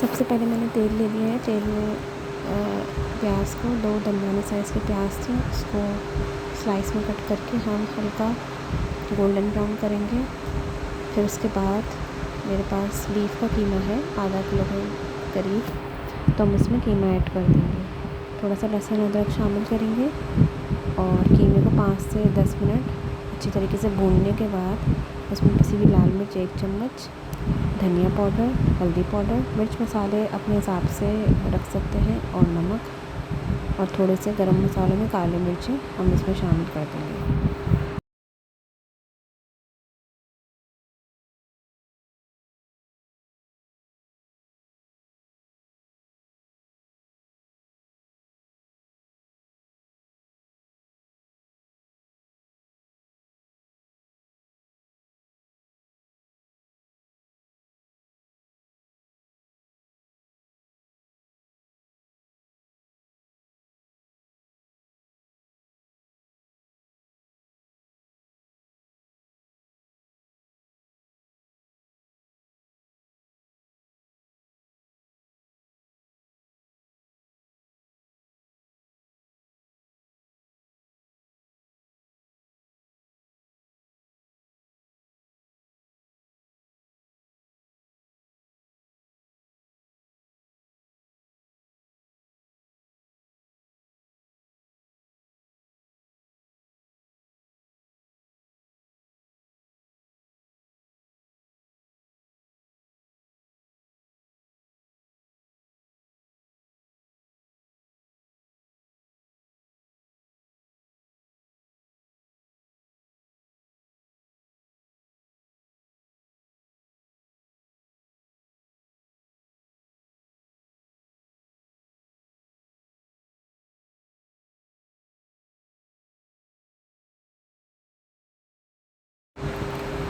सबसे पहले मैंने तेल ले लिया है। तेल में प्याज को 2 दरमियाने साइज़ के प्याज थे, उसको स्लाइस में कट करके हम हल्का गोल्डन ब्राउन करेंगे। फिर उसके बाद मेरे पास बीफ का कीमा है आधा किलो के करीब, तो हम उसमें कीमा ऐड कर देंगे। थोड़ा सा लहसुन अदरक शामिल करेंगे और कीमे को 5 से 10 मिनट अच्छी तरीके से भूनने के बाद उसमें पिसी हुई लाल मिर्च 1 चम्मच, धनिया पाउडर, हल्दी पाउडर, मिर्च मसाले अपने हिसाब से रख सकते हैं, और नमक और थोड़े से गरम मसालों में काली मिर्चें हम इसमें शामिल कर देंगे।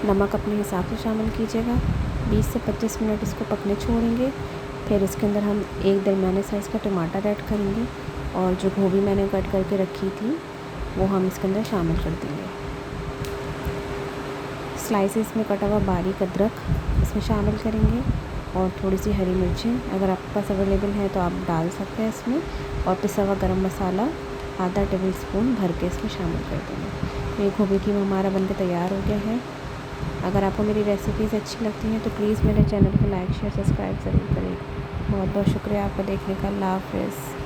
नमक अपने हिसाब से शामिल कीजिएगा। 20 से 25 मिनट इसको पकने छोड़ेंगे। फिर इसके अंदर हम 1 दरमियाने साइज़ का टमाटर ऐड करेंगे, और जो गोभी मैंने कट करके रखी थी वो हम इसके अंदर शामिल कर देंगे। स्लाइसेस में कटा हुआ बारीक अदरक इसमें शामिल करेंगे, और थोड़ी सी हरी मिर्चें अगर आपके पास अवेलेबल है तो आप डाल सकते हैं इसमें, और पिसा हुआ गरम मसाला आधा टेबल स्पून भर के इसमें शामिल कर देंगे। ये गोभी कीमा हमारा बनकर तैयार हो गया है। अगर आपको मेरी रेसिपीज़ अच्छी लगती हैं तो प्लीज़ मेरे चैनल को लाइक शेयर सब्सक्राइब ज़रूर करें। बहुत बहुत शुक्रिया आपका देखने का। अल्लाह हाफ़िज़।